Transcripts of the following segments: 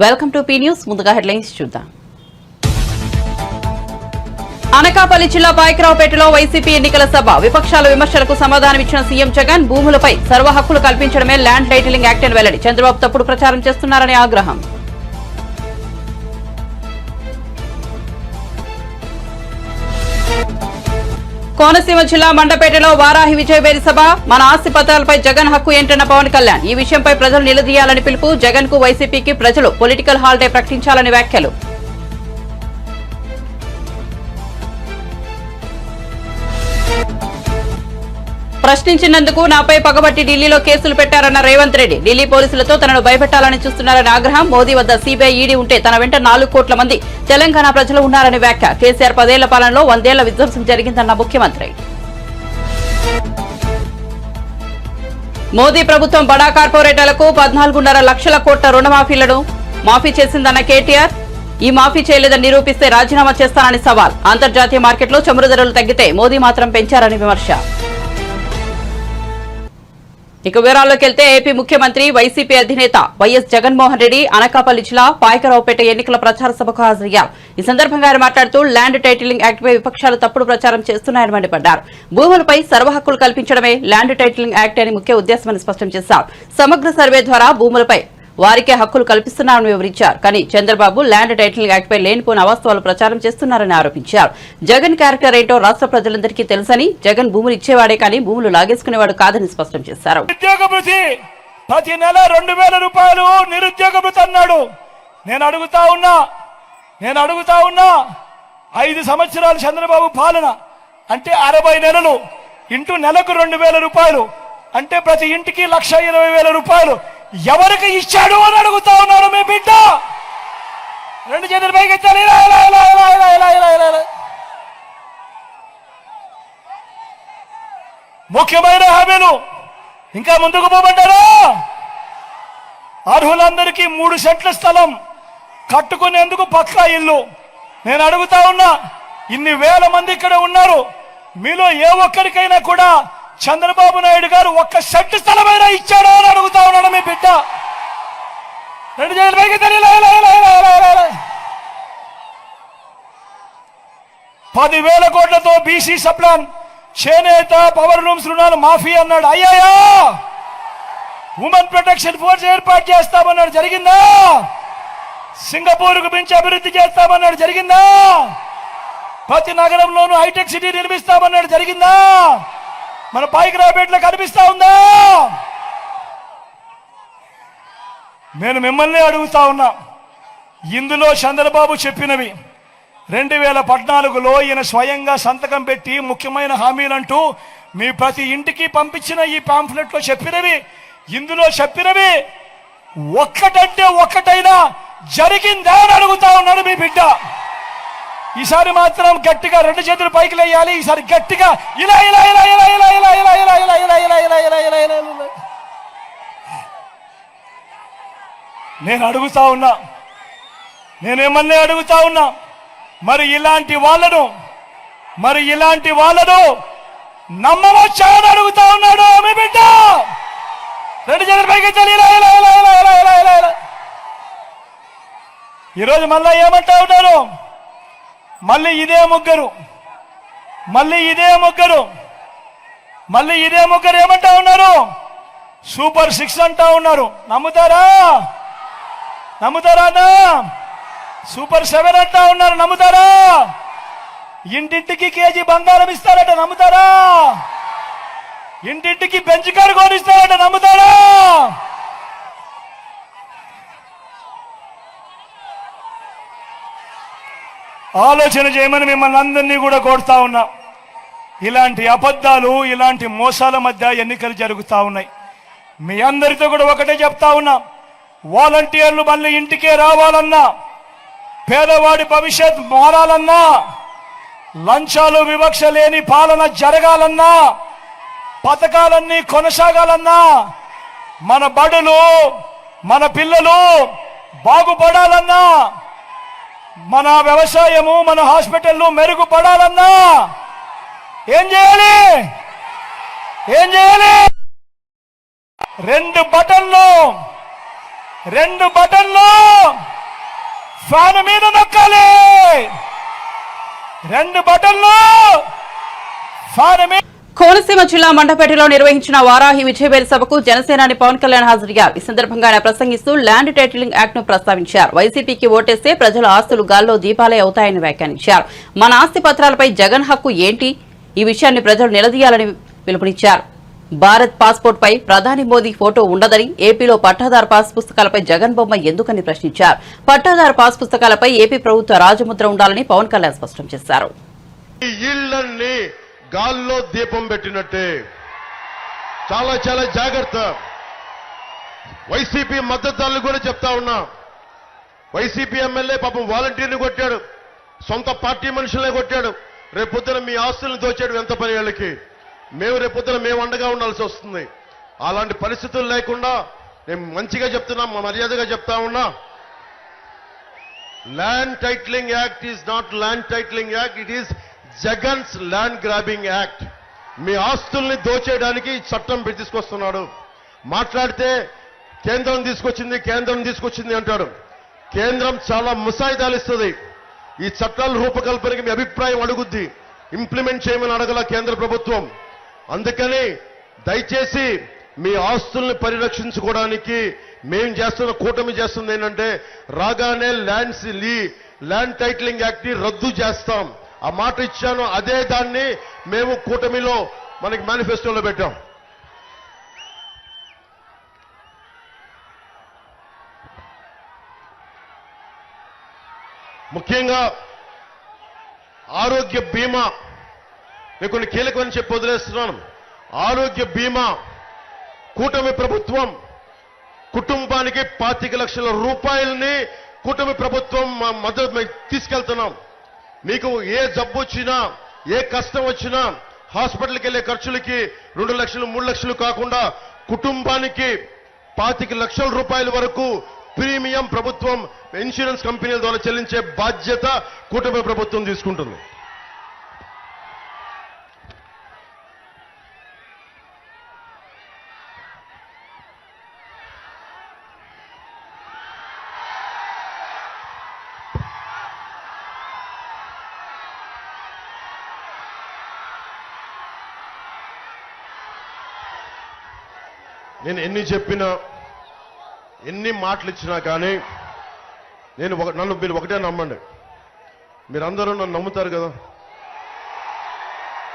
Welcome to P news. ముందుగా headlines చూద్దాం. అనకాపల్లి జిల్లా పాయకరావుపేటలో వైసీపీ ఎన్నికల సభ. విపక్షాల విమర్శలకు సమాధానమిచ్చిన సీఎం జగన్. భూములపై సర్వ హక్కులు కల్పించడమే ల్యాండ్ టైటిలింగ్ యాక్ట్ అని వెల్లడి. చంద్రబాబు తప్పుడు ప్రచారం చేస్తున్నారని ఆగ్రహం. కోనసీమ జిల్లా మండపేటలో వారాహి విజయవేరి సభ. మన ఆస్తి పత్రాలపై జగన్ హక్కు ఏంటన్న పవన్ కళ్యాణ్. ఈ విషయంపై ప్రజలు నిలదీయాలని పిలుపు. జగన్ కు వైసీపీకి ప్రజలు పొలిటికల్ హాలిడే ప్రకటించాలని వ్యాఖ్యలు. ప్రశ్నించినందుకు నాపై పగబట్టి ఢిల్లీలో కేసులు పెట్టారన్న రేవంత్ రెడ్డి. ఢిల్లీ పోలీసులతో తనను భయపెట్టాలని చూస్తున్నారని ఆగ్రహం. మోదీ వద్ద సీబీఐ ఈడీ ఉంటే తన వెంట 4 కోట్ల మంది తెలంగాణ ప్రజలు ఉన్నారని వ్యాఖ్య. కేసీఆర్ 10 ఏళ్ల పాలనలో 100 ఏళ్ల విధ్వంసం జరిగిందన్న ముఖ్యమంత్రి. మోదీ ప్రభుత్వం బడా కార్పొరేటర్లకు 14.5 లక్షల కోట్ల రుణమాఫీలను మాఫీ చేసిందన్న కేటీఆర్. ఈ మాఫీ చేయలేదని నిరూపిస్తే రాజీనామా చేస్తానని సవాల్. అంతర్జాతీయ మార్కెట్లో చమురు ధరలు తగ్గితే మోదీ మాత్రం పెంచారని విమర్శ. ఇక వివరాల్లోకి వెళ్తే ఏపీ ముఖ్యమంత్రి వైసీపీ అధినేత వైఎస్ జగన్మోహన్ రెడ్డి అనకాపల్లి జిల్లా పాయకరావుపేట ఎన్నికల ప్రచార సభకు హాజరయ్యారు. ఈ సందర్భంగా ఆయన మాట్లాడుతూ ల్యాండ్ టైటిలింగ్ యాక్ట్ పై విపక్షాలు తప్పుడు ప్రచారం చేస్తున్నాయని మండిపడ్డారు. భూములపై సర్వ హక్కులు కల్పించడమే ల్యాండ్ టైటిలింగ్ యాక్ట్ అని ముఖ్య ఉద్దేశమని స్పష్టం చేశారు. సమగ్ర సర్వే ద్వారా భూములపై వారికే హక్కులు కల్పిస్తున్నారని వివరించారు. కానీ చంద్రబాబు ల్యాండ్ టైటిలింగ్ యాక్ట్ పై లేనిపోయిన అవాస్తవాలు ప్రచారం చేస్తున్నారని ఆరోపించారు. జగన్ క్యారెక్టర్ ఏంటో రాష్ట్ర ప్రజలందరికీ తెలుసని, జగన్ భూములు ఇచ్చేవాడే కానీ భూములు లాగేసుకునేవాడు కాదని స్పష్టం చేశారు. ప్రతి నెల 2000 రూపాయలు నిరుద్యోగ భృతి అన్నాడు. నేను అడుగుతా ఉన్నా 5 సంవత్సరాలు చంద్రబాబు పాలన అంటే 60 నెలలు ఇంటూ నెలకు 2000 రూపాయలు అంటే ప్రతి ఇంటికి 1,20,000 రూపాయలు ఎవరికి ఇచ్చాడు అని అడుగుతా ఉన్నాడు మీ బిడ్డ. 2 చేతులు పైకెత్తాలి. ముఖ్యమైన హామీలు ఇంకా ముందుకు పోమంటారా? అర్హులందరికీ 3 సెంట్ల స్థలం కట్టుకునేందుకు పక్కా ఇల్లు. నేను అడుగుతా ఉన్నా, ఇన్ని వేల మంది ఇక్కడ ఉన్నారు, మీలో ఏ ఒక్కరికైనా కూడా చంద్రబాబు నాయుడు గారు 1 సెంట్ స్థలమైనా ఇచ్చాడో అని అడుగుతా ఉన్నాడు మీ బిడ్డ. 2 చేతులు పైకి 10,000 కోట్లతో బీసీ సప్లాన్, చేనేత, పవర్ లూమ్స్ రుణాలు మాఫీ అన్నాడు. అయ్యాయా? ఉమెన్ ప్రొటెక్షన్ ఫోర్స్ ఏర్పాటు చేస్తామన్నాడు. జరిగిందా? సింగపూర్కు మించి అభివృద్ధి చేస్తామన్నాడు. జరిగిందా? ప్రతి నగరంలోనూ హైటెక్ సిటీ నిర్మిస్తామన్నాడు. జరిగిందా? మన పాయకరావుపేటలో కనిపిస్తా ఉందా? నేను మిమ్మల్ని అడుగుతా ఉన్నా, ఇందులో చంద్రబాబు చెప్పినవి 2014లో ఈయన స్వయంగా సంతకం పెట్టి ముఖ్యమైన హామీలంటూ మీ ప్రతి ఇంటికి పంపించిన ఈ పాంఫ్లెట్ లో చెప్పినవి, ఇందులో చెప్పినవి ఒక్కటంటే ఒక్కటైనా జరిగిందా అని అడుగుతా ఉన్నాడు మీ బిడ్డ. ఈసారి మాత్రం గట్టిగా 2 చేతులు పైకి లేయాలి. ఈసారి గట్టిగా ఇలా ఇలా ఇలా ఇలా ఇలా ఇలా ఇలా ఇలా ఇలా ఇలా ఇలా ఇలా ఇలా ఇలా ఇలా ఇలా. నేను అడుగుతా ఉన్నా, నేనేమన్నా అడుగుతా ఉన్నా, మరి ఇలాంటి వాళ్ళను నమ్మవచ్చా అని అడుగుతా ఉన్నాడు మీ బిడ్డ. 2 చేతులు పైకి ఇలా ఇలా ఇలా ఇలా ఇలా ఇలా ఇలా ఇలా. ఈరోజు మళ్ళా ఏమంటా ఉన్నారు? మళ్ళీ ఇదే ముగ్గురు ఏమంటా ఉన్నారు? సూపర్ 6 అంటా ఉన్నారు. నమ్ముతారా అన్నా? సూపర్ 7 అంటా ఉన్నారు. నమ్ముతారా? ఇంటింటికి కేజీ బంగారం ఇస్తారట. నమ్ముతారా? ఇంటింటికి బెంచ్ కారు కొనిస్తారట. నమ్ముతారా? ఆలోచన చేయమని మిమ్మల్ని అందరినీ కూడా కోరుతా ఉన్నా. ఇలాంటి అబద్ధాలు, ఇలాంటి మోసాల మధ్య ఎన్నికలు జరుగుతూ ఉన్నాయి. మీ అందరితో కూడా ఒకటే చెప్తా ఉన్నా, వాలంటీర్లు మళ్ళీ ఇంటికే రావాలన్నా, పేదవాడి భవిష్యత్ మారాలన్నా, లంచాలు వివక్ష లేని పాలన జరగాలన్నా, పథకాలన్నీ కొనసాగాలన్నా, మన బడులు, మన పిల్లలు బాగుపడాలన్నా, మన వ్యవసాయము, మన హాస్పిటల్లు మెరుగుపడాలన్నా ఏం చేయాలి? 2 బటన్లు ఫ్యాన్ మీద నొక్కాలి. 2 బటన్లు ఫ్యాన్ మీద. కోనసీమ జిల్లా మండపేటలో నిర్వహించిన వారాహి విజయవేల్ సభకు జనసేనాని పవన్ కళ్యాణ్ హాజరయ్యారు. ఈ సందర్భంగా ఆయన ప్రసంగిస్తూ ల్యాండ్ టైటిలింగ్ యాక్ట్ ను ప్రస్తావించారు. వైసీపీకి ఓటేస్తే ప్రజల ఆస్తులు గాల్లో దీపాలే అవుతాయని వ్యాఖ్యానించారు. మన ఆస్తి పత్రాలపై జగన్ హక్కు ఏంటి? ఈ విషయాన్ని ప్రజలు నిలదీయాలని పిలుపునిచ్చారు. భారత్ పాస్పోర్ట్ పై ప్రధాని మోదీ ఫోటో ఉండదని, ఏపీలో పట్టాదారు పాస్ పుస్తకాలపై జగన్ బొమ్మ ఎందుకని ప్రశ్నించారు. పట్టాదారు పాస్ పుస్తకాలపై ఏపీ ప్రభుత్వ రాజముద్ర ఉండాలని పవన్ కళ్యాణ్ స్పష్టం చేశారు. గాల్లో దీపం పెట్టినట్టే చాలా చాలా జాగ్రత్త. వైసీపీ మద్దతుదారులు కూడా చెప్తా ఉన్నా, వైసీపీ ఎమ్మెల్యే పాపం వాలంటీర్ని కొట్టాడు, సొంత పార్టీ మనుషులనే కొట్టాడు. రేపొద్దున మీ ఆస్తులను దోచాడు ఎంత పని వాళ్ళకి. రేపొద్దున మేము అండగా ఉండాల్సి వస్తుంది. అలాంటి పరిస్థితులు లేకుండా నేను మంచిగా చెప్తున్నా, మర్యాదగా చెప్తా ఉన్నా, land titling act is not land titling act, it is Jagan's land grabbing act. మీ ఆస్తుల్ని దోచేయడానికి చట్టం తీసుకొస్తున్నాడు. మాట్లాడితే కేంద్రం తీసుకొచ్చింది అంటాడు. కేంద్రం చాలా ముసాయిదాలు ఇస్తుంది. ఈ చట్టాల రూపకల్పనకి మీ అభిప్రాయం అడుగుద్ది, ఇంప్లిమెంట్ చేయమని అడగల కేంద్ర ప్రభుత్వం. అందుకని దయచేసి మీ ఆస్తుల్ని పరిరక్షించుకోవడానికి మేము చేస్తున్న కూటమి చేస్తుంది ఏంటంటే, రాగానే ల్యాండ్ టైటిలింగ్ యాక్ట్ ని రద్దు చేస్తాం. ఆ మాట ఇచ్చాను, అదే దాన్ని మేము కూటమిలో మనకి మేనిఫెస్టోలో పెట్టాం. ముఖ్యంగా ఆరోగ్య బీమా నేను కొన్ని కీలకమని చెప్పి వదిలేస్తున్నాను. ఆరోగ్య బీమా కూటమి ప్రభుత్వం కుటుంబానికి 25 లక్షల రూపాయలని కూటమి ప్రభుత్వం మద్దతు తీసుకెళ్తున్నాం. మీకు ఏ జబ్బు వచ్చినా, ఏ కష్టం వచ్చినా, హాస్పిటల్కి వెళ్లే ఖర్చులకి 2 లక్షలు 3 లక్షలు కాకుండా కుటుంబానికి 25 లక్షల రూపాయల వరకు ప్రీమియం ప్రభుత్వం ఇన్సూరెన్స్ కంపెనీల ద్వారా చెల్లించే బాధ్యత కూటమి ప్రభుత్వం తీసుకుంటుంది. నేను ఎన్ని చెప్పినా, ఎన్ని మాటలు ఇచ్చినా కానీ నన్ను మీరు ఒకటే నమ్మండి. మీరందరూ నన్ను నమ్ముతారు కదా.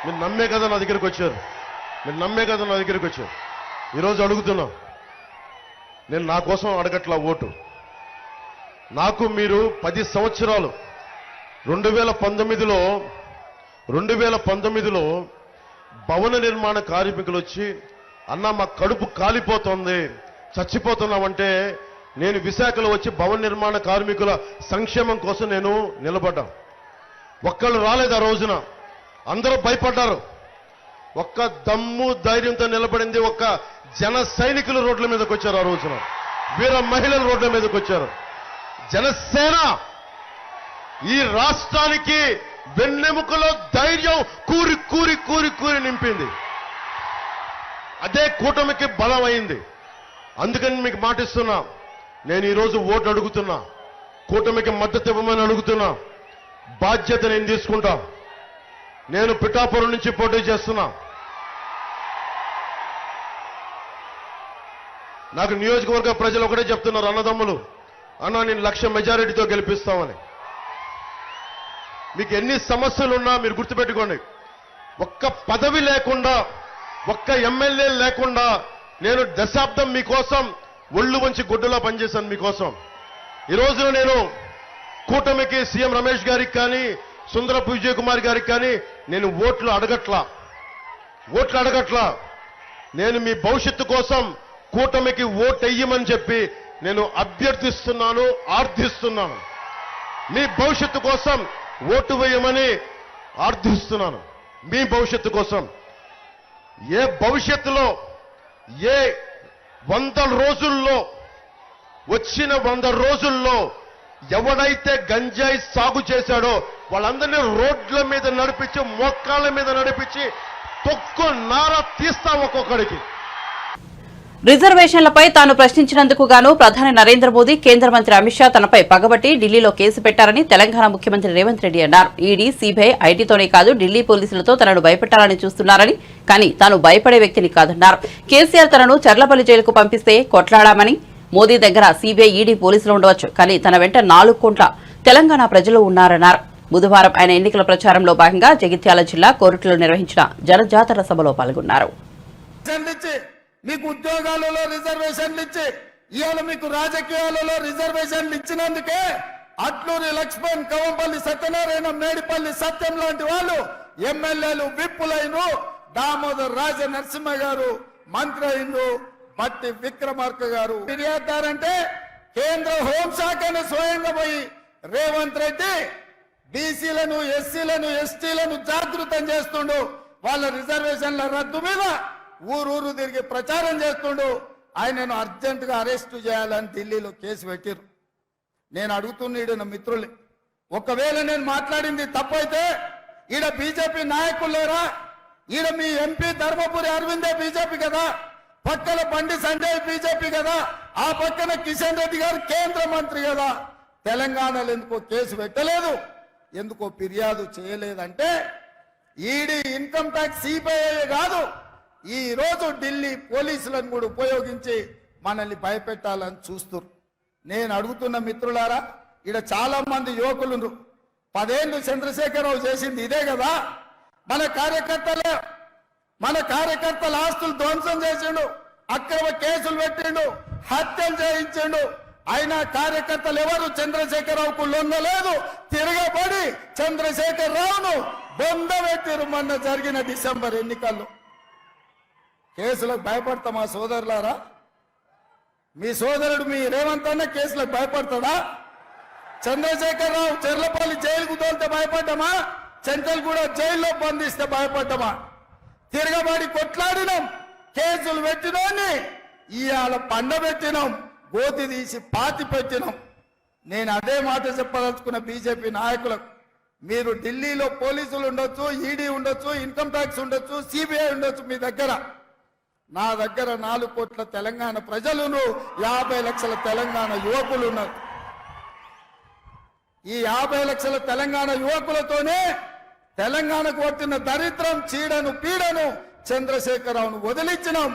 మీరు నమ్మే కదా నా దగ్గరికి వచ్చారు. ఈరోజు అడుగుతున్నా, నేను నా కోసం అడగట్లా ఓటు. నాకు మీరు 10 సంవత్సరాలు 2019లో భవన నిర్మాణ కార్మికులు వచ్చి, అన్నా మా కడుపు కాలిపోతుంది, చచ్చిపోతున్నామంటే నేను విశాఖలో వచ్చి భవన నిర్మాణ కార్మికుల సంక్షేమం కోసం నేను నిలబడ్డా. ఒక్కళ్ళు రాలేదు ఆ రోజున, అందరూ భయపడ్డారు. ఒక్క దమ్ము ధైర్యంతో నిలబడింది ఒక్క జన సైనికులు రోడ్ల మీదకి వచ్చారు. ఆ రోజున వీర మహిళలు రోడ్ల మీదకి వచ్చారు. జనసేన ఈ రాష్ట్రానికి వెన్నెముకలో ధైర్యం కూరి కూరి కూరి కూరి నింపింది. అదే కూటమికి బలం అయింది. అందుకని మీకు మాటిస్తున్నా, నేను ఈరోజు ఓటు అడుగుతున్నా, కూటమికి మద్దతు ఇవ్వమని అడుగుతున్నా. బాధ్యత నేను తీసుకుంటా. నేను పిఠాపురం నుంచి పోటీ చేస్తున్నా. నాకు నియోజకవర్గ ప్రజలు ఒకటే చెప్తున్నారు, అన్నదమ్ములు, అన్నా నేను 1,00,000 మెజారిటీతో గెలిపిస్తామని. మీకు ఎన్ని సమస్యలున్నా మీరు గుర్తుపెట్టుకోండి, ఒక్క పదవి లేకుండా, ఒక్క ఎమ్మెల్యే లేకుండా నేను దశాబ్దం మీకోసం ఒళ్ళు వంచి గుడ్డలా పనిచేశాను మీకోసం. ఈ రోజున నేను కూటమికి సీఎం రమేష్ గారికి కానీ, సుందరపు విజయ్ కుమార్ గారికి కానీ నేను ఓట్లు అడగట్లా. నేను మీ భవిష్యత్తు కోసం కూటమికి ఓటు వెయ్యమని చెప్పి నేను అభ్యర్థిస్తున్నాను, ఆర్థిస్తున్నాను. మీ భవిష్యత్తు కోసం ఓటు వేయమని ఆర్థిస్తున్నాను. మీ భవిష్యత్తు కోసం. ఏ భవిష్యత్తులో, ఏ 100 రోజుల్లో, వచ్చిన 100 రోజుల్లో ఎవడైతే గంజాయి సాగు చేశాడో వాళ్ళందరినీ రోడ్ల మీద నడిపించి, మోకాళ్ళ మీద నడిపించి తొక్కు నార తీస్తాం ఒక్కొక్కడికి. రిజర్వేషన్లపై తాను ప్రశ్నించినందుకు గాను ప్రధాని నరేంద్ర మోదీ కేంద్ర మంత్రి అమిత్ షా తనపై పగబట్టి ఢిల్లీలో కేసు పెట్టారని తెలంగాణ ముఖ్యమంత్రి రేవంత్ రెడ్డి అన్నారు. ఈడీ, సీబీఐ, ఐటీతోనే కాదు ఢిల్లీ పోలీసులతో తనను భయపెట్టాలని చూస్తున్నారని, కానీ తాను భయపడే వ్యక్తిని కాదన్నారు. కేసీఆర్ తనను చర్లపల్లి జైలుకు పంపిస్తే కొట్లాడామని, మోదీ దగ్గర సీబీఐ, ఈడీ పోలీసులు ఉండవచ్చు, కానీ తన వెంట 4 కోట్ల తెలంగాణ ప్రజలు ఉన్నారన్నారు. బుధవారం ఆయన ఎన్నికల ప్రచారంలో భాగంగా జగిత్యాల జిల్లా కోరుట్లలో నిర్వహించిన జనజాతర సభలో పాల్గొన్నారు. మీకు ఉద్యోగాలలో రిజర్వేషన్లు ఇచ్చి ఇవాళ మీకు రాజకీయాలలో రిజర్వేషన్లు ఇచ్చినందుకే అట్లూరి లక్ష్మణ్, కవంపల్లి సత్యనారాయణ, మేడిపల్లి సత్యం లాంటి వాళ్ళు ఎమ్మెల్యేలు, విప్పులైన దామోదర్ రాజ నరసింహ గారు మంత్రి అయిన బట్టి విక్రమార్క గారు ఫిర్యాదుదారంటే కేంద్ర హోంశాఖను స్వయంగా పోయి రేవంత్ రెడ్డి బీసీలను, ఎస్సీలను, ఎస్టీలను జాగృతం చేస్తుండు. వాళ్ళ రిజర్వేషన్ల రద్దు మీద ఊరూరు తిరిగి ప్రచారం చేస్తుండు. ఆయనను అర్జెంటుగా అరెస్టు చేయాలని ఢిల్లీలో కేసు పెట్టారు. నేను అడుగుతున్నాడు నా మిత్రులు, ఒకవేళ నేను మాట్లాడింది తప్పైతే ఈడ బీజేపీ నాయకులు లేరా? ఈడ మీ ఎంపీ ధర్మపురి అరవిందే బీజేపీ కదా, పక్కన బండి సంజయ్ బీజేపీ కదా, ఆ పక్కన కిషన్ రెడ్డి గారు కేంద్ర మంత్రి కదా. తెలంగాణలో ఎందుకో కేసు పెట్టలేదు, ఎందుకో ఫిర్యాదు చేయలేదంటే ఈడీ, ఇన్కమ్ ట్యాక్స్, సిబిఐ కాదు, ఈ రోజు ఢిల్లీ పోలీసులను కూడా ఉపయోగించి మనల్ని భయపెట్టాలని చూస్తున్నారు. నేను అడుగుతున్న మిత్రులారా, ఇక్కడ చాలా మంది యువకులు 10 ఏళ్ళు చంద్రశేఖరరావు చేసింది ఇదే కదా. మన కార్యకర్తల ఆస్తులు ధ్వంసం చేసిండు, అక్రమ కేసులు పెట్టిండు, హత్యలు చేయించిండు. అయినా కార్యకర్తలు ఎవరు చంద్రశేఖరరావుకు లొంగలేదు, తిరగబడి చంద్రశేఖరరావును బొందబెట్టిరు. మొన్న జరిగిన డిసెంబర్ ఎన్నికల్లో కేసులకు భయపడతామా సోదరులారా? మీ సోదరుడు మీ రేవంత్ అన్న కేసులకు భయపడతాడా? చంద్రశేఖరరావు చెర్లపల్లి జైలుకు తోలితే భయపడ్డామా? చెంచల్గూడ జైల్లో బంధిస్తే భయపడ్డామా? తిరగబడి కొట్లాడినాం, కేసులు పెట్టినోని ఇవాళ పండబెట్టినాం, గోతి తీసి పాతి పెట్టినాం. నేను అదే మాట చెప్పదలుచుకున్న బీజేపీ నాయకులకు, మీరు ఢిల్లీలో పోలీసులు ఉండొచ్చు, ఈడీ ఉండొచ్చు, ఇన్కమ్ ట్యాక్స్ ఉండొచ్చు, సిబిఐ ఉండొచ్చు, మీ దగ్గర, నా దగ్గర 4 కోట్ల తెలంగాణ ప్రజలను, 50 లక్షల తెలంగాణ యువకులు ఉన్నారు. ఈ 50 లక్షల తెలంగాణ యువకులతోనే తెలంగాణకు వచ్చిన దరిద్రం, చీడను, పీడను చంద్రశేఖరరావును వదిలించినాం.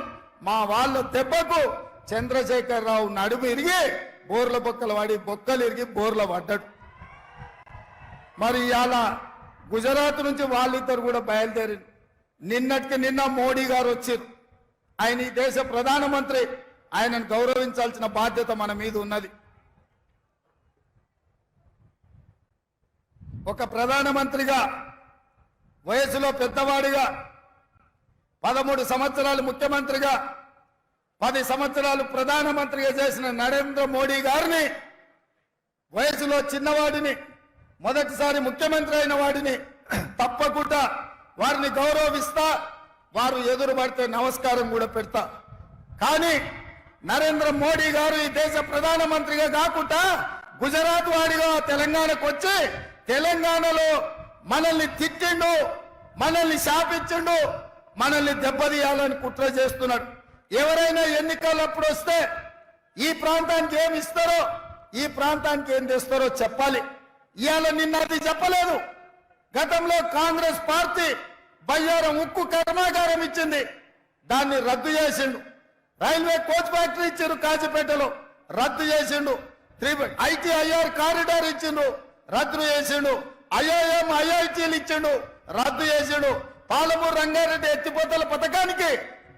మా వాళ్ళ దెబ్బకు చంద్రశేఖరరావు నడుము ఇరిగి బోర్ల బొక్కలు వాడి, బొక్కలు ఇరిగి బోర్ల పడ్డాడు. మరి ఇవాళ గుజరాత్ నుంచి వాళ్ళిద్దరు కూడా బయలుదేరి నిన్నటికి నిన్న మోడీ గారు వచ్చారు. ఆయన ఈ దేశ ప్రధానమంత్రి, ఆయనను గౌరవించాల్సిన బాధ్యత మన మీద ఉన్నది. ఒక ప్రధానమంత్రిగా, వయసులో పెద్దవాడిగా, 13 సంవత్సరాలు ముఖ్యమంత్రిగా, 10 సంవత్సరాలు ప్రధానమంత్రిగా చేసిన నరేంద్ర మోడీ గారిని, వయసులో చిన్నవాడిని, మొదటిసారి ముఖ్యమంత్రి అయిన వాడిని తప్పకుండా వారిని గౌరవిస్తా, వారు ఎదురు పడితే నమస్కారం కూడా పెడతా. కానీ నరేంద్ర మోడీ గారు ఈ దేశ ప్రధానమంత్రిగా కాకుండా గుజరాత్ వాడిగా తెలంగాణకు వచ్చి తెలంగాణలో మనల్ని తిట్టిండు, మనల్ని శాపించిండు, మనల్ని దెబ్బతీయాలని కుట్ర చేస్తున్నాడు. ఎవరైనా ఎన్నికలప్పుడు వస్తే ఈ ప్రాంతానికి ఏమి ఇస్తారో, ఈ ప్రాంతానికి ఏం తెస్తారో చెప్పాలి. ఇవాళ నిన్న అది చెప్పలేదు. గతంలో కాంగ్రెస్ పార్టీ బయ్యారం ఉక్కు కర్మాగారం ఇచ్చింది, దాన్ని రద్దు చేసిండు. రైల్వే కోచ్ ఫ్యాక్టరీ ఇచ్చిండు కాజీపేటలో, రద్దు చేసిండు. ITIR కారిడార్ ఇచ్చిండు, రద్దు చేసిండు. IIM IITలు ఇచ్చిండు, రద్దు చేసిండు. పాలమూరు రంగారెడ్డి ఎత్తిపోతల పథకానికి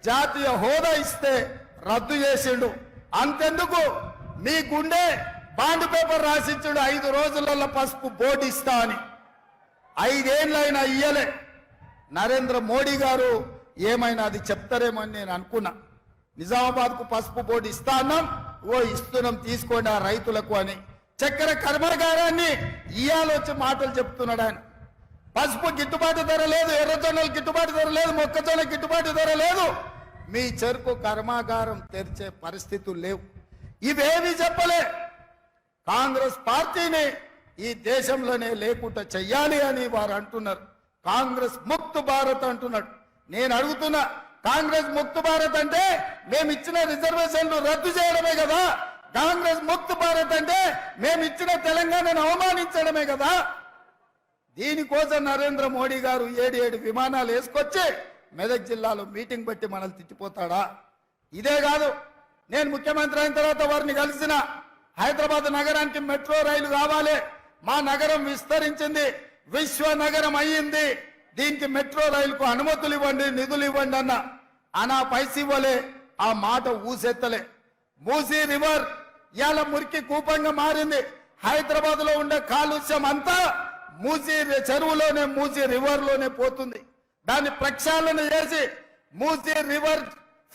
జాతీయ హోదా ఇస్తే రద్దు చేసిండు. అంతెందుకు, మీ గుండె బాండ్ పేపర్ రాసిచ్చిండు, 5 రోజులలో పసుపు బోర్డు ఇస్తా అని. 5 ఏళ్ళైనా ఇయ్యలే. నరేంద్ర మోడీ గారు ఏమైనా అది చెప్తారేమని నేను అనుకున్నా. నిజామాబాద్ కు పసుపు బోర్డు ఇస్తా అన్నాం, ఇస్తున్నాం తీసుకోండి ఆ రైతులకు అని. చక్కెర కర్మాగారాన్ని ఇయ్యాలొచ్చి మాటలు చెప్తున్నాడు ఆయన. పసుపు గిట్టుబాటు ధర లేదు, ఎర్రజొన్నలు గిట్టుబాటు ధర లేదు, మొక్కజొన్న గిట్టుబాటు ధర లేదు. మీ చెరుకు కర్మాగారం తెరిచే పరిస్థితులు లేవు. ఇవేవి చెప్పలే. కాంగ్రెస్ పార్టీని ఈ దేశంలోనే లేకుండా చెయ్యాలి అని వారు అంటున్నారు. కాంగ్రెస్ ముక్త్ భారత్ అంటున్నాడు. నేను అడుగుతున్నా, కాంగ్రెస్ ముక్త భారత్ అంటే మేము ఇచ్చిన రిజర్వేషన్లు రద్దు చేయడమే కదా. కాంగ్రెస్ ముక్త భారత్ అంటే మేము ఇచ్చిన తెలంగాణను అవమానించడమే కదా. దీనికోసం నరేంద్ర మోడీ గారు 7 విమానాలు వేసుకొచ్చి మెదక్ జిల్లాలో మీటింగ్ పెట్టి మనల్ని తిట్టిపోతాడా? ఇదే కాదు, నేను ముఖ్యమంత్రి అయిన తర్వాత వారిని కలిసిన. హైదరాబాద్ నగరానికి మెట్రో రైలు కావాలి, మా నగరం విస్తరించింది, విశ్వ నగరం అయ్యింది, దీనికి మెట్రో రైలుకు అనుమతులు ఇవ్వండి, నిధులు ఇవ్వండి అన్న పైసి ఇవ్వలే, ఆ మాట ఊసెత్తలే. మూసీ రివర్ ఇవాళ మురికి కూపంగా మారింది. హైదరాబాద్ లో ఉండే కాలుష్యం అంతా మూసీ చెరువులోనే, మూసీ రివర్ లోనే పోతుంది. దాన్ని ప్రక్షాళన చేసి మూసీ రివర్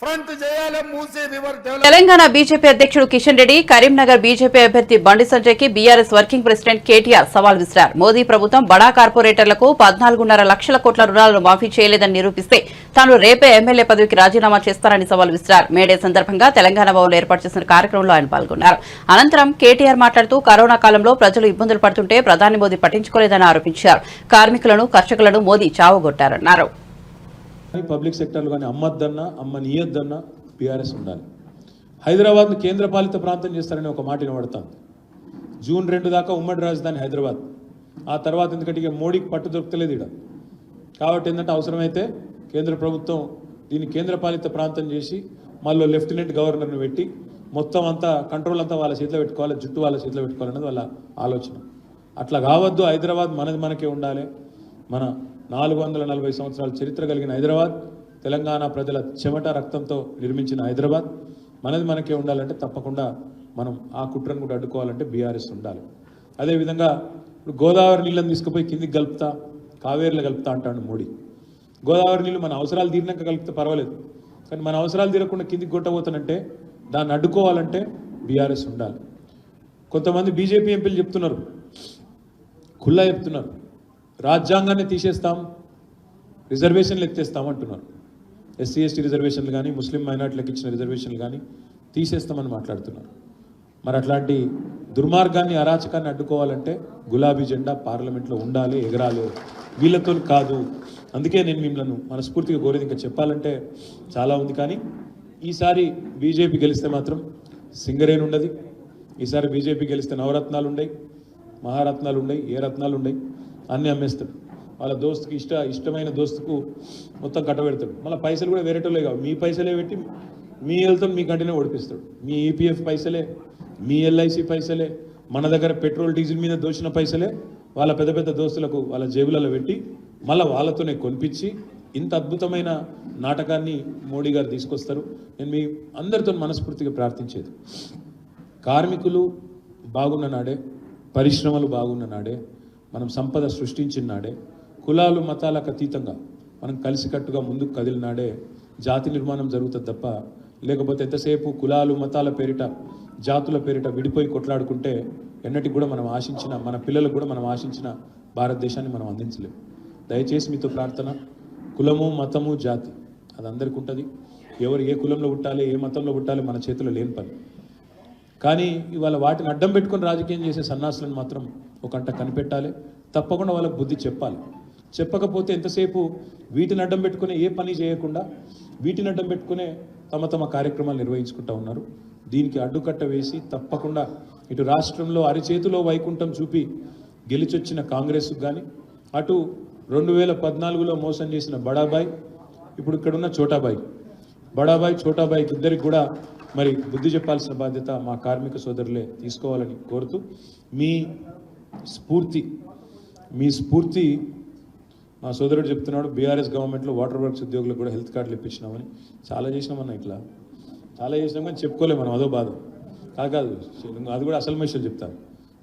ఫ్రంట్ చేయాలి, Musi river develop. Telangana BJP అధ్యక్షుడు కిషన్ రెడ్డి కరీంనగర్ బీజేపీ అభ్యర్థి బండి సంజయ్కి బీఆర్ఎస్ వర్కింగ్ ప్రెసిడెంట్ కేటీఆర్ సవాల్ విసిరారు. మోదీ ప్రభుత్వం బడా కార్పొరేటర్లకు 14.5 లక్షల కోట్ల రుణాలను మాఫీ చేయలేదని నిరూపిస్తే తాను రేపే ఎమ్మెల్యే పదవికి రాజీనామా చేస్తారని సవాల్ విసిరారు. మేడే సందర్భంగా తెలంగాణ భవన్లో ఏర్పాటు చేసిన కార్యక్రమంలో ఆయన పాల్గొన్నారు. అనంతరం కేటీఆర్ మాట్లాడుతూ కరోనా కాలంలో ప్రజలు ఇబ్బందులు పడుతుంటే ప్రధాని మోదీ పట్టించుకోలేదని ఆరోపించారు. కార్మికులను, కర్షకులను మోదీ చావగొట్టారన్నారు. పబ్లిక్ సెక్టర్లు కానీ అమ్మద్దన్నా అమ్మనీయద్దన్నా బీఆర్ఎస్ ఉండాలి. హైదరాబాద్ను కేంద్రపాలిత ప్రాంతం చేస్తారని ఒక మాట వినబడతాను. జూన్ 2 దాకా ఉమ్మడి రాజధాని హైదరాబాద్. ఆ తర్వాత ఎందుకంటే ఇక మోడీకి పట్టు దొరకలేదు ఇక్కడ. కాబట్టి ఏంటంటే అవసరమైతే కేంద్ర ప్రభుత్వం దీన్ని కేంద్రపాలిత ప్రాంతం చేసి మళ్ళీ లెఫ్టినెంట్ గవర్నర్ని పెట్టి మొత్తం అంతా కంట్రోల్ అంతా వాళ్ళ చేతిలో పెట్టుకోవాలి, జుట్టు వాళ్ళ చేతిలో పెట్టుకోవాలన్నది వాళ్ళ ఆలోచన. అట్లా కావద్దు. హైదరాబాద్ మనది మనకే ఉండాలి. మన 440 సంవత్సరాల చరిత్ర కలిగిన హైదరాబాద్, తెలంగాణ ప్రజల చెమట రక్తంతో నిర్మించిన హైదరాబాద్ మనది మనకే ఉండాలంటే తప్పకుండా మనం ఆ కుట్రను కూడా అడ్డుకోవాలంటే బీఆర్ఎస్ ఉండాలి. అదేవిధంగా ఇప్పుడు గోదావరి నీళ్ళని తీసుకుపోయి కిందికి కలుపుతా, కావేరీలో కలుపుతా అంటాడు మోడీ. గోదావరి నీళ్ళు మన అవసరాలు తీరినాక కలిపితే పర్వాలేదు, కానీ మన అవసరాలు తీరకుండా కిందికి కొట్టబోతానంటే దాన్ని అడ్డుకోవాలంటే బీఆర్ఎస్ ఉండాలి. కొంతమంది బీజేపీ ఎంపీలు చెప్తున్నారు, ఖుల్లా చెప్తున్నారు, రాజ్యాంగాన్ని తీసేస్తాం, రిజర్వేషన్లు ఎత్తేస్తాం అంటున్నారు. ఎస్సీ ఎస్టీ రిజర్వేషన్లు కానీ, ముస్లిం మైనార్టీలకు ఇచ్చిన రిజర్వేషన్లు కానీ తీసేస్తామని మాట్లాడుతున్నారు. మరి అట్లాంటి దుర్మార్గాన్ని, అరాచకాన్ని అడ్డుకోవాలంటే గులాబీ జెండా పార్లమెంట్లో ఉండాలి, ఎగరాలి, వీళ్ళతో కాదు. అందుకే నేను మిమ్మల్ని మనస్ఫూర్తిగా కోరేది. ఇంకా చెప్పాలంటే చాలా ఉంది, కానీ ఈసారి బీజేపీ గెలిస్తే మాత్రం సింగరేణి ఉండదు. ఈసారి బీజేపీ గెలిస్తే నవరత్నాలు ఉండయి, మహారత్నాలు ఉండయి, ఏ రత్నాలు ఉండయి, అన్నీ అమ్మేస్తాడు. వాళ్ళ దోస్తుకి ఇష్టమైన దోస్తుకు మొత్తం కట్టబెడతాడు. మళ్ళీ పైసలు కూడా వేరేటోళ్ళే కావు, మీ పైసలే పెట్టి మీ వెళ్తాడు, మీ కంటనే ఓడిపిస్తాడు. మీ ఈపీఎఫ్ పైసలే, మీ ఎల్ఐసి పైసలే, మన దగ్గర పెట్రోల్ డీజిల్ మీద దోచిన పైసలే వాళ్ళ పెద్ద పెద్ద దోస్తులకు వాళ్ళ జేబులలో పెట్టి మళ్ళీ వాళ్ళతోనే కొనిపించి ఇంత అద్భుతమైన నాటకాన్ని మోడీ గారు తీసుకొస్తారు. నేను మీ అందరితో మనస్ఫూర్తిగా ప్రార్థించేది, కార్మికులు బాగున్న నాడే, పరిశ్రమలు బాగున్న నాడే, మనం సంపద సృష్టించిన నాడే, కులాలు మతాలకు అతీతంగా మనం కలిసికట్టుగా ముందుకు కదిలినాడే జాతి నిర్మాణం జరుగుతుంది తప్ప, లేకపోతే ఎంతసేపు కులాలు మతాల పేరిట, జాతుల పేరిట విడిపోయి కొట్లాడుకుంటే ఎన్నటికి కూడా మనం ఆశించిన, మన పిల్లలకు కూడా మనం ఆశించిన భారతదేశాన్ని మనం అందించలేము. దయచేసి మీతో ప్రార్థన, కులము, మతము, జాతి అది అందరికీ ఉంటుంది. ఎవరు ఏ కులంలో పుట్టాలి, ఏ మతంలో పుట్టాలి మన చేతిలో లేని పని. కానీ ఇవాళ వాటిని అడ్డం పెట్టుకుని రాజకీయం చేసే సన్నాసులను మాత్రం ఒకంట కనిపెట్టాలి. తప్పకుండా వాళ్ళకు బుద్ధి చెప్పాలి. చెప్పకపోతే ఎంతసేపు వీటిని అడ్డం పెట్టుకునే ఏ పని చేయకుండా వీటిని అడ్డం పెట్టుకునే తమ కార్యక్రమాలు నిర్వహించుకుంటూ ఉన్నారు. దీనికి అడ్డుకట్ట వేసి తప్పకుండా ఇటు రాష్ట్రంలో అరిచేతిలో వైకుంఠం చూపి గెలిచొచ్చిన కాంగ్రెస్కు కానీ, అటు 2014లో మోసం చేసిన బడాబాయ్, ఇప్పుడు ఇక్కడున్న చోటాబాయ్, బడాబాయ్ చోటాబాయ్కి ఇద్దరికి కూడా మరి బుద్ధి చెప్పాల్సిన బాధ్యత మా కార్మిక సోదరులే తీసుకోవాలని కోరుతూ, మీ స్ఫూర్తి మా సోదరుడు చెప్తున్నాడు, బీఆర్ఎస్ గవర్నమెంట్లో వాటర్ వర్క్స్ ఉద్యోగులకు కూడా హెల్త్ కార్డులు ఇప్పించినామని. చాలా చేసినామన్నా, ఇట్లా చాలా చేసినాం కానీ చెప్పుకోలేము మనం, అదో బాధ కాదు. అది కూడా అసలు విషయాలు చెప్తాను.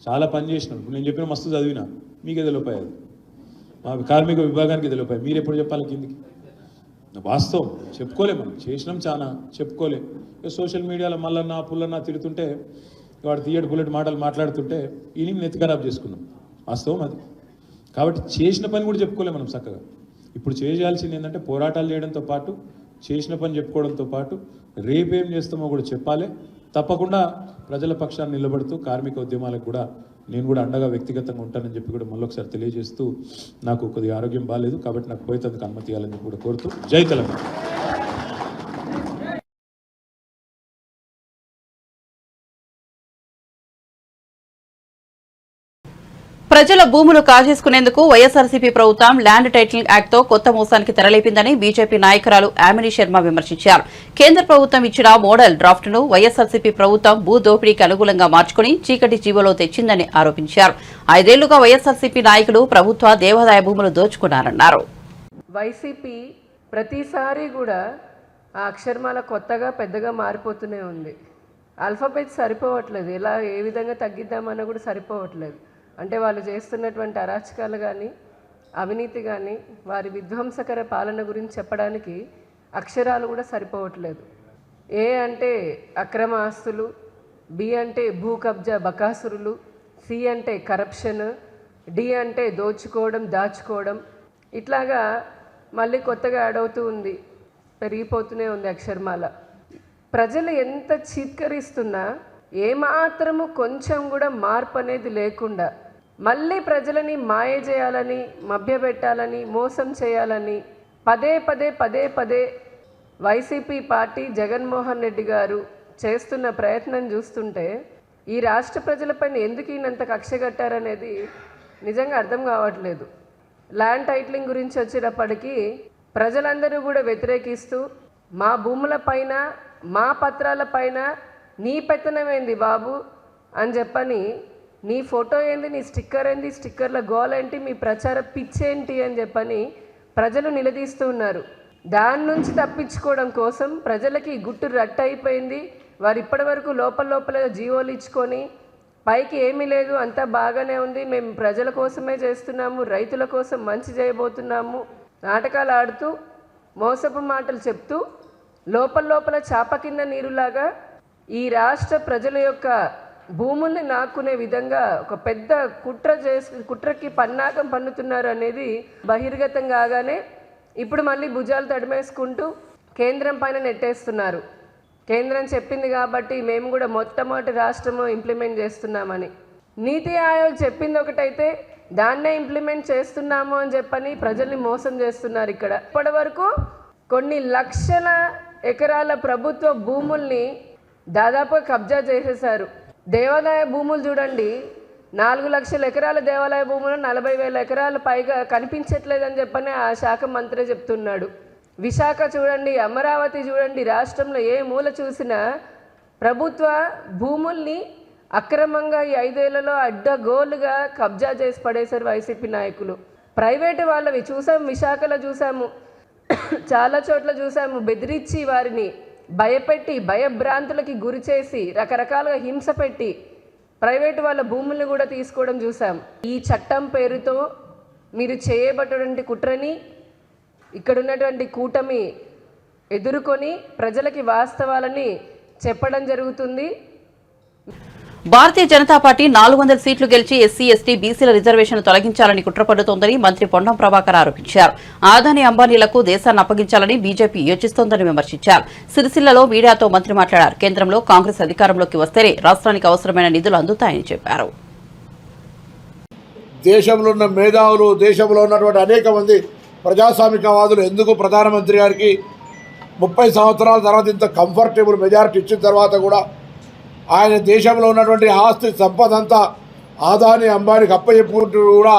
చాలా పని చేసినాం. ఇప్పుడు నేను చెప్పిన మస్తు చదివినా, మీకే తెలియపాయి, అది మా కార్మిక విభాగానికి తెలియపాయి. మీరు ఎప్పుడు చెప్పాలి కిందికి? వాస్తవం చెప్పుకోలే, మనం చేసినాం చాలా, చెప్పుకోలే. సోషల్ మీడియాలో మల్లన్నా పుల్లన్నా తిడుతుంటే, వాడు తీయడు బుల్లెట్ మాటలు మాట్లాడుతుంటే ఈయన నెత్తి ఖరాబ్ చేసుకున్నాం. వాస్తవం అది. కాబట్టి చేసిన పని కూడా చెప్పుకోలే మనం చక్కగా. ఇప్పుడు చేయాల్సింది ఏంటంటే పోరాటాలు చేయడంతో పాటు, చేసిన పని చెప్పుకోవడంతో పాటు రేపేం చేస్తామో కూడా చెప్పాలి. తప్పకుండా ప్రజల పక్షాన్ని నిలబడుతూ కార్మిక ఉద్యమాలకు కూడా నేను కూడా అండగా వ్యక్తిగతంగా ఉంటానని చెప్పి కూడా మళ్ళొకసారి తెలియజేస్తూ, నాకు కొద్దిగా ఆరోగ్యం బాగాలేదు కాబట్టి నాకు పోయేందుకు అనుమతి ఇవ్వాలని కూడా కోరుతూ, జై తెలంగాణ. ప్రజల భూములు కాజేసుకునేందుకు వైఎస్ఆర్సీపీ ప్రభుత్వం ల్యాండ్ టైటిలింగ్ యాక్ట్ తో కొత్త మోసానికి తెరలేపిందని బీజేపీ నాయకురాలు ఆమిని శర్మ విమర్శించారు. కేంద్ర ప్రభుత్వం ఇచ్చిన మోడల్ డ్రాఫ్ట్ ను వైఎస్ఆర్సీపీ ప్రభుత్వం భూ దోపిడీకి అనుకూలంగా మార్చుకుని చీకటి జీవోలో తెచ్చిందని ఆరోపించారు. 5 ఏళ్లుగా వైఎస్ఆర్సీపీ నాయకులు ప్రభుత్వ దేవాదాయ భూములు దోచుకున్నారన్నారు. వైసీపీ ప్రతిసారి కూడా ఆ అక్షరమాల కొత్తగా పెద్దగా మారిపోతూనే ఉంది. ఆల్ఫాబెట్ సరిపోవట్లేదు, ఎలా ఏ విధంగా తగ్గిద్దామన్నా కూడా సరిపోవట్లేదు. అంటే వాళ్ళు చేస్తున్నటువంటి అరాచకాలు కానీ అవినీతి కానీ వారి విధ్వంసకర పాలన గురించి చెప్పడానికి అక్షరాలు కూడా సరిపోవట్లేదు. ఏ అంటే అక్రమ ఆస్తులు, బి అంటే భూ కబ్జా బకాసురులు, సి అంటే కరప్షన్, డి అంటే దోచుకోవడం దాచుకోవడం, ఇట్లాగా మళ్ళీ కొత్తగా యాడ్ అవుతూ ఉంది, పెరిగిపోతూనే ఉంది అక్షరమాల. ప్రజలు ఎంత చీత్కరిస్తున్నా ఏమాత్రము కొంచెం కూడా మార్పు అనేది లేకుండా మళ్ళీ ప్రజలని మాయ చేయాలని, మభ్యపెట్టాలని, మోసం చేయాలని పదే వైసీపీ పార్టీ జగన్మోహన్ రెడ్డి గారు చేస్తున్న ప్రయత్నం చూస్తుంటే ఈ రాష్ట్ర ప్రజలపైన ఎందుకు ఈయనంత కక్ష కట్టారనేది నిజంగా అర్థం కావట్లేదు. ల్యాండ్ టైటిలింగ్ గురించి వచ్చేటప్పటికీ ప్రజలందరూ కూడా వ్యతిరేకిస్తూ మా భూముల పైన మా పత్రాల పైన నీ పెత్తనమేంది బాబు అని చెప్పని, నీ ఫోటో ఏంది, నీ స్టిక్కర్ ఏంది, స్టిక్కర్ల గోల్ ఏంటి, మీ ప్రచార పిచ్చేంటి అని చెప్పని ప్రజలు నిలదీస్తూ ఉన్నారు. దాని నుంచి తప్పించుకోవడం కోసం ప్రజలకి గుట్టు రట్టు అయిపోయింది. వారు ఇప్పటి వరకు లోపల జీవోలు ఇచ్చుకొని పైకి ఏమీ లేదు, అంతా బాగానే ఉంది, మేము ప్రజల కోసమే చేస్తున్నాము, రైతుల కోసం మంచి చేయబోతున్నాము నాటకాలు ఆడుతూ మోసపు మాటలు చెప్తూ లోపల చాప కింద నీరులాగా ఈ రాష్ట్ర ప్రజల యొక్క భూముల్ని నాక్కునే విధంగా ఒక పెద్ద కుట్రకి పన్నాగం పన్నుతున్నారు అనేది బహిర్గతం కాగానే ఇప్పుడు మళ్ళీ భుజాలు తడిమేసుకుంటూ కేంద్రం పైన నెట్టేస్తున్నారు. కేంద్రం చెప్పింది కాబట్టి మేము కూడా మొట్టమొదటి రాష్ట్రము ఇంప్లిమెంట్ చేస్తున్నామని. నీతి ఆయోగ్ చెప్పింది ఒకటైతే దాన్నే ఇంప్లిమెంట్ చేస్తున్నాము అని చెప్పని ప్రజల్ని మోసం చేస్తున్నారు. ఇక్కడ ఇప్పటి వరకు కొన్ని లక్షల ఎకరాల ప్రభుత్వ భూముల్ని దాదాపుగా కబ్జా చేసేశారు. దేవాదాయ భూములు చూడండి, 4 లక్షల ఎకరాల దేవాలయ భూములు 40,000 ఎకరాల పైగా కనిపించట్లేదని చెప్పని ఆ శాఖ మంత్రి చెప్తున్నాడు. విశాఖ చూడండి, అమరావతి చూడండి, రాష్ట్రంలో ఏ మూల చూసినా ప్రభుత్వ భూముల్ని అక్రమంగా ఈ 5 ఏళ్లలో అడ్డగోలుగా కబ్జా చేసి పడేశారు వైసీపీ నాయకులు. ప్రైవేటు వాళ్ళవి చూసాము, విశాఖలో చూసాము, చాలా చోట్ల చూసాము. బెదిరించి వారిని భయపెట్టి భయభ్రాంతులకి గురి చేసి రకరకాలుగా హింస పెట్టి ప్రైవేటు వాళ్ళ భూముల్ని కూడా తీసుకోవడం చూసాం. ఈ చట్టం పేరుతో మీరు చేయబడినటువంటి కుట్రని ఇక్కడ ఉన్నటువంటి కూటమి ఎదుర్కొని ప్రజలకి వాస్తవాలని చెప్పడం జరుగుతుంది. భారతీయ జనతా పార్టీ 400 సీట్లు గెలిచి ఎస్సీ, ఎస్టీ, బీసీల రిజర్వేషన్ తొలగించాలని కుట్ర పన్నుతోందని మంత్రి పొన్నం ప్రభాకర్ ఆరోపించారు. ఆదాని అంబానీలకు దేశాన్ని అప్పగించాలని బీజేపీ యోచిస్తోందని విమర్శించారు. సిరిసిల్లలో మీడియాతో మంత్రి మాట్లాడారు. కేంద్రంలో కాంగ్రెస్ అధికారంలోకి వస్తేనే రాష్ట్రానికి అవసరమైన నిధులు అందుతాయని చెప్పారు. దేశంలో ఉన్న మేధావులు, దేశంలో ఉన్నటువంటి అనేక మంది ప్రజాస్వామికవాదులు ఎందుకు ప్రధానమంత్రి గారికి 30 సంవత్సరాల తర్వాత ఇంత కంఫర్టబుల్ మెజారిటీ ఇచ్చిన తర్వాత కూడా ఆయన దేశంలో ఉన్నటువంటి ఆస్తి సంపద అంతా ఆదాని అంబానీకి అప్పచెప్పుకుంటూ కూడా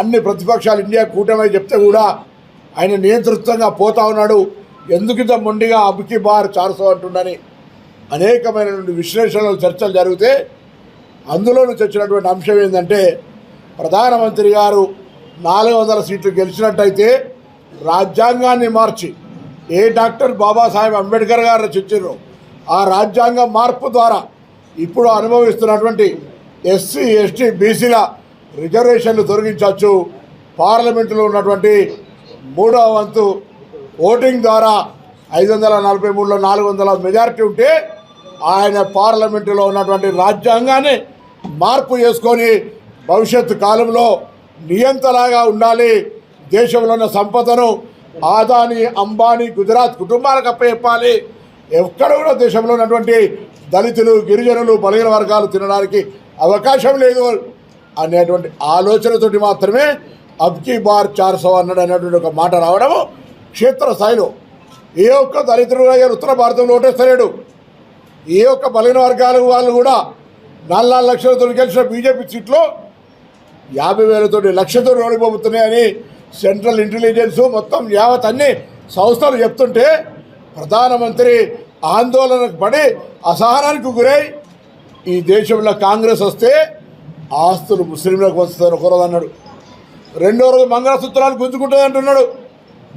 అన్ని ప్రతిపక్షాలు ఇండియా కూటమి చెప్తే కూడా ఆయన నియంతృత్వంగా పోతా ఉన్నాడు. ఎందుకు ఇంత మొండిగా అబ్కి బార్ 400 అంటుండని అనేకమైనటువంటి విశ్లేషణలు, చర్చలు జరిగితే అందులో నుంచి వచ్చినటువంటి అంశం ఏంటంటే ప్రధానమంత్రి గారు 400 సీట్లు గెలిచినట్టయితే రాజ్యాంగాన్ని మార్చి ఏ డాక్టర్ బాబాసాహెబ్ అంబేద్కర్ గారు రచించారో ఆ రాజ్యాంగ మార్పు ద్వారా ఇప్పుడు అనుభవిస్తున్నటువంటి ఎస్సీ, ఎస్టీ, బీసీల రిజర్వేషన్లు తొలగించవచ్చు. పార్లమెంటులో ఉన్నటువంటి 3వ వంతు ఓటింగ్ ద్వారా 543లో 400 మెజారిటీ ఉంటే ఆయన పార్లమెంటులో ఉన్నటువంటి రాజ్యాంగాన్ని మార్పు చేసుకొని భవిష్యత్తు కాలంలో నియంతలాగా ఉండాలి. దేశంలో ఉన్న సంపదను ఆదాని, అంబానీ, గుజరాత్ కుటుంబాలకు అప్పచెప్పాలి. ఎక్కడ కూడా దేశంలో ఉన్నటువంటి దళితులు, గిరిజనులు, బలహీన వర్గాలు తినడానికి అవకాశం లేదు అనేటువంటి ఆలోచనతోటి మాత్రమే అబ్కి బార్ 400 అన్నాడు అనేటువంటి ఒక మాట రావడము క్షేత్రస్థాయిలో ఏ ఒక్క దళితుడు ఉత్తర భారతంలో ఓటేస్తలేడు. ఏ ఒక్క బలహీన వర్గాల వాళ్ళు కూడా 4 లక్షలతో గెలిచిన బీజేపీ సీట్లో 50,000 లక్షతో ఓడిపోతున్నాయని సెంట్రల్ ఇంటెలిజెన్స్ మొత్తం యావత్ అన్ని సంస్థలు చెప్తుంటే ప్రధానమంత్రి ఆందోళనకు పడి అసహనానికి గురై ఈ దేశంలో కాంగ్రెస్ వస్తే ఆస్తులు ముస్లింలకు వస్తారని ఒకరోజు అన్నాడు, రెండో రోజు మంగళసూత్రాలు గుంజుకుంటుంది అంటున్నాడు,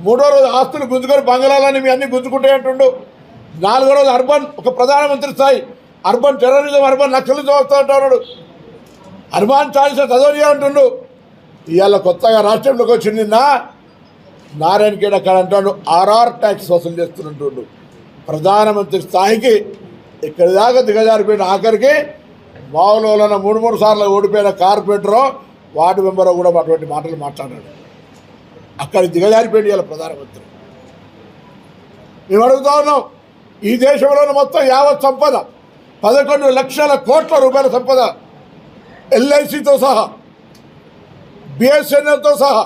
మూడో రోజు ఆస్తులు గుంజుకొని బంగాళాలని మీ అన్ని గుంజుకుంటాయి అంటుండు, నాలుగో రోజు అర్బన్ ఒక ప్రధానమంత్రి స్థాయి అర్బన్ టెర్రరిజం అర్బన్ నక్సలిజం వస్తూ అంటున్నాడు, అర్బన్ చాయిస్ చదవని అంటుండు. ఇవాళ కొత్తగా రాష్ట్రంలోకి వచ్చింది నారాయణ ఖేడ్ అక్కడ అంటాడు ఆర్ఆర్ ట్యాక్స్ వసూలు చేస్తున్నట్టుండు. ప్రధానమంత్రి స్థాయికి ఇక్కడి దాకా దిగజారిపోయిన ఆఖరికి మావులోన 3 సార్లు ఓడిపోయిన కార్పొరేటరో వార్డు మెంబరో కూడా అటువంటి మాటలు మాట్లాడాడు. అక్కడికి దిగజారిపోయింది ఇవాళ ప్రధానమంత్రి. మేము అడుగుతా ఉన్నాం, ఈ దేశంలోని మొత్తం యావత్ సంపద 11 లక్షల కోట్ల రూపాయల సంపద ఎల్ఐసితో సహా బిఎస్ఎన్ఎల్తో సహా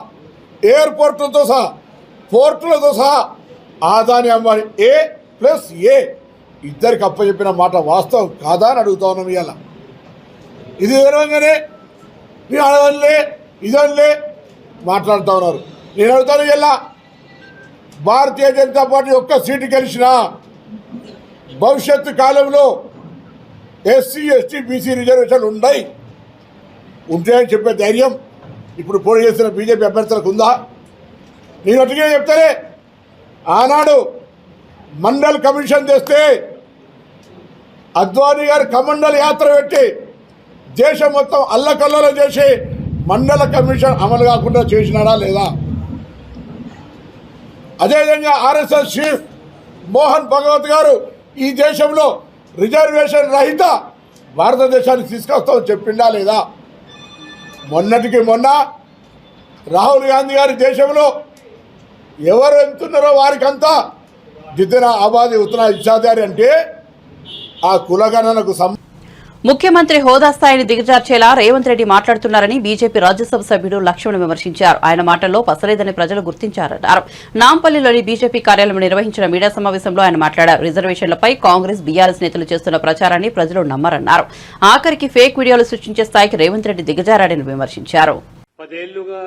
ఎయిర్పోర్టులతో సహా పోర్టులతో సహా ఆదాని అంబానీ A+A ఇద్దరికి అప్పచెప్పిన మాట వాస్తవం కాదా అని అడుగుతా ఉన్నాం. ఇవాళ ఇది విధంగానే మేము అడగలే ఇదనిలే మాట్లాడుతూ ఉన్నారు. నేను అడుగుతాను, ఇలా భారతీయ జనతా పార్టీ ఒక్క సీటు గెలిచినా భవిష్యత్తు కాలంలో ఎస్సీ ఎస్టీ బీసీ రిజర్వేషన్లు ఉంటాయని చెప్పే ధైర్యం ఇప్పుడు పోటీ చేస్తున్న బీజేపీ అభ్యర్థులకు ఉందా? నేను అటుగా చెప్తానే, ఆనాడు మండల్ కమిషన్ తెస్తే అద్వానీ గారు కమండల్ యాత్ర పెట్టి దేశం మొత్తం అల్లకల్లోలం చేసి మండల కమిషన్ అమలు కాకుండా చేసినాడా లేదా? అదేవిధంగా ఆర్ఎస్ఎస్ చీఫ్ మోహన్ భగవత్ గారు ఈ దేశంలో రిజర్వేషన్ రహిత భారతదేశానికి తీసుకొస్తామని చెప్పిండా లేదా? మొన్నటికి మొన్న రాహుల్ గాంధీ గారి దేశంలో ఎవరు ఎంతున్నారో వారికంతా జితనా ఆబాది ఉత్తనా ఇచ్చాదారి అంటే ఆ కులగణనకు ముఖ్యమంత్రి హోదా స్థాయిని దిగజార్చేలా రేవంత్ రెడ్డి మాట్లాడుతున్నారని బీజేపీ రాజ్యసభ సభ్యుడు లక్ష్మణ్ విమర్శించారు. ఆయన మాటల్లో పసలేదని ప్రజలు గుర్తించారన్నారు. నాంపల్లిలోని బీజేపీ కార్యాలయంలో నిర్వహించిన మీడియా సమావేశంలో ఆయన మాట్లాడారు. రిజర్వేషన్లపై కాంగ్రెస్ బీఆర్ఎస్ నేతలు చేస్తున్న ప్రచారాన్ని ప్రజలు నమ్మరన్నారు. ఆఖరికి ఫేక్ వీడియోలు సృష్టించే స్థాయికి రేవంత్ రెడ్డి దిగజారాడని విమర్శించారు. 10 ఏళ్లుగా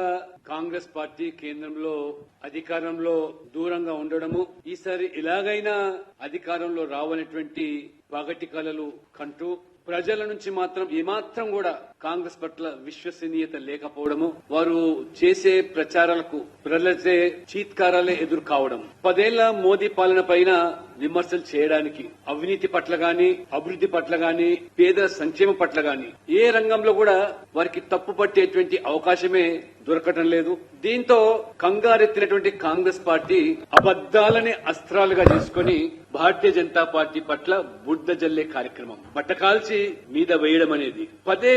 కాంగ్రెస్ పార్టీ కేంద్రంలో అధికారంలో దూరంగా ఉండడము, ఈసారి ఎలాగైనా అధికారంలో రావనటువంటి పగటి కలలు కంటూ ప్రజల నుంచి మాత్రం ఏమాత్రం కూడా కాంగ్రెస్ పట్ల విశ్వసనీయత లేకపోవడము, వారు చేసే ప్రచారాలకు ప్రజలే చీత్కారాలే ఎదురు కావడం, 10 ఏళ్ల మోదీ పాలన పైన విమర్శలు చేయడానికి, అవినీతి పట్ల గాని అభివృద్ధి పట్ల గాని పేదల సంక్షేమం పట్ల గాని ఏ రంగంలో కూడా వారికి తప్పు పట్టేటువంటి అవకాశమే దొరకటం లేదు. దీంతో కంగారెత్తినటువంటి కాంగ్రెస్ పార్టీ అబద్దాలని అస్త్రాలుగా చేసుకుని భారతీయ జనతా పార్టీ పట్ల బుడ్డ జల్లే కార్యక్రమం, బట్టకాల్చి మీద వేయడం అనేది పదే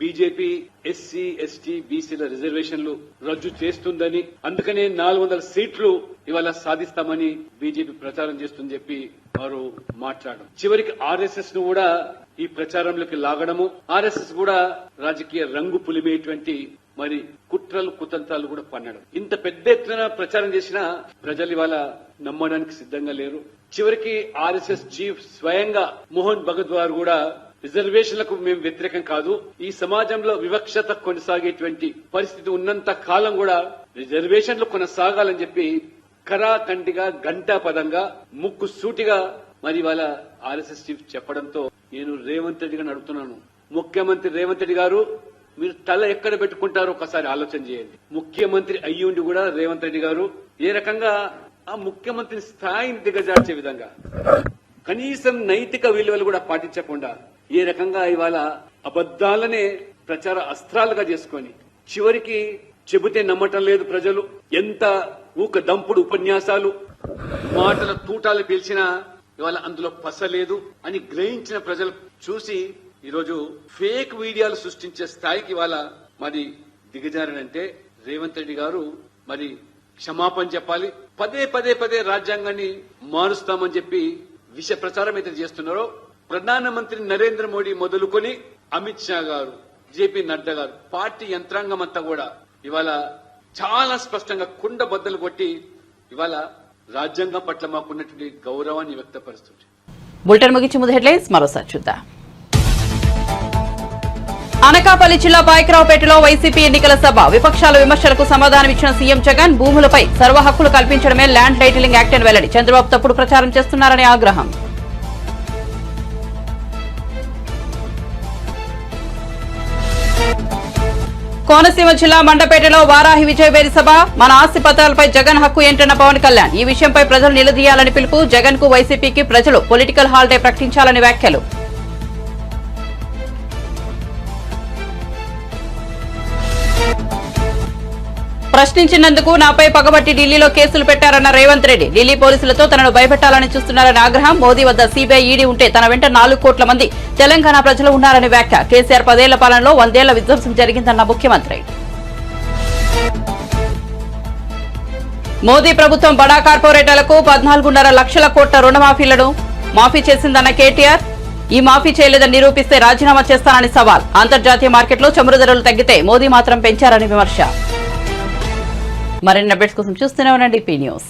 బీజేపీ ఎస్సీ ఎస్టీ బీసీల రిజర్వేషన్లు రద్దు చేస్తుందని, అందుకనే 400 సీట్లు ఇవాళ సాధిస్తామని బీజేపీ ప్రచారం చేస్తుందని చెప్పి వారు మాట్లాడడం, చివరికి ఆర్ఎస్ఎస్ ను కూడా ఈ ప్రచారంలోకి లాగడము, ఆర్ఎస్ఎస్ కూడా రాజకీయ రంగు పులిమేటువంటి మరి కుట్రలు కుతంత్రాలు కూడా పన్నడం, ఇంత పెద్ద ఎత్తున ప్రచారం చేసినా ప్రజలు ఇవాళ నమ్మడానికి సిద్ధంగా లేరు. చివరికి ఆర్ఎస్ఎస్ చీఫ్ స్వయంగా మోహన్ భగత్ గారు కూడా రిజర్వేషన్లకు మేము వ్యతిరేకం కాదు, ఈ సమాజంలో వివక్షత కొనసాగేటువంటి పరిస్థితి ఉన్నంత కాలం కూడా రిజర్వేషన్లు కొనసాగాలని చెప్పి కరాఖండిగా గంటాపదంగా ముక్కు సూటిగా మరి వాళ్ళ ఆర్ఎస్ఎస్ చీఫ్ చెప్పడంతో నేను రేవంత్ రెడ్డి గారిని అడుగుతున్నాను, ముఖ్యమంత్రి రేవంత్ రెడ్డి గారు మీరు తల ఎక్కడ పెట్టుకుంటారో ఒకసారి ఆలోచన చేయండి. ముఖ్యమంత్రి అయ్యుండి కూడా రేవంత్ రెడ్డి గారు ఏ రకంగా ఆ ముఖ్యమంత్రి స్థాయిని దిగజార్చే విధంగా కనీసం నైతిక విలువలు కూడా పాటించకుండా ఏ రకంగా ఇవాళ అబద్దాలనే ప్రచార అస్త్రాలుగా చేసుకొని చివరికి చెబితే నమ్మటం లేదు ప్రజలు, ఎంత ఊక దంపుడు ఉపన్యాసాలు మాటల తూటాలు పీల్చినా ఇవాళ అందులో పసలేదు అని గ్రహించిన ప్రజలు చూసి ఈరోజు ఫేక్ వీడియోలు సృష్టించే స్థాయికి ఇవాళ మరి దిగజారనంటే రేవంత్ రెడ్డి గారు మరి క్షమాపణ చెప్పాలి. పదే రాజ్యాంగాన్ని మారుస్తామని చెప్పి విష ప్రచారం అయితే చేస్తున్నారో ప్రధానమంత్రి నరేంద్ర మోడీ మొదలుకొని అమిత్ షా గారు, జేపీ నడ్డా గారు, పార్టీ యంత్రాంగం అంతా కూడా ఇవాళ చాలా స్పష్టంగా కుండ బద్దలు కొట్టి ఇవాళ రాజ్యాంగం పట్ల మాకున్నటువంటి గౌరవాన్ని వ్యక్తపరుస్తుంది. బులెటిన్ ముగించే ముందు హెడ్లైన్స్ మరోసారి చూద్దాం. అనకాపల్లి జిల్లా పాయకరావుపేటలో వైసీపీ ఎన్నికల సభ. విపక్షాల విమర్శలకు సమాధానమిచ్చిన సీఎం జగన్ భూములపై సర్వ హక్కులు కల్పించడమే ల్యాండ్ టైటిలింగ్ యాక్ట్ అని వెల్లడి. చంద్రబాబు తప్పుడు ప్రచారం చేస్తున్నారని ఆగ్రహం. కోనసీమ జిల్లా మండపేటలో వారాహి విజయవేరి సభ. మన ఆస్తి పత్రాలపై జగన్ హక్కు ఏంటన్న పవన్ కళ్యాణ్. ఈ విషయంపై ప్రజలు నిలదీయాలని పిలుపు. జగన్ కు వైసీపీకి ప్రజలు పొలిటికల్ హాలిడే ప్రకటించాలని వ్యాఖ్యలు. ప్రశ్నించినందుకు నాపై పగబట్టి ఢిల్లీలో కేసులు పెట్టారన్న రేవంత్ రెడ్డి. ఢిల్లీ పోలీసులతో తనను భయపెట్టాలని చూస్తున్నారని ఆగ్రహం. మోదీ వద్ద సీబీఐ ఈడీ ఉంటే తన వెంట 4 కోట్ల మంది తెలంగాణ ప్రజలు ఉన్నారని వ్యాఖ్య. కేసీఆర్ 10 ఏళ్ల పాలనలో 100 ఏళ్ల విధ్వంసం జరిగిందన్న ముఖ్యమంత్రి. మోదీ ప్రభుత్వం బడా కార్పొరేటర్లకు 14.5 లక్షల కోట్ల రుణమాఫీలను మాఫీ చేసిందన్న కేటీఆర్. ఈ మాఫీ చేయలేదని నిరూపిస్తే రాజీనామా చేస్తానని సవాల్. అంతర్జాతీయ మార్కెట్లో చమురు ధరలు తగ్గితే మోదీ మాత్రం పెంచారని విమర్శ. మరిన్ని అప్డేట్స్ కోసం చూస్తూనే ఉండండి పీ న్యూస్.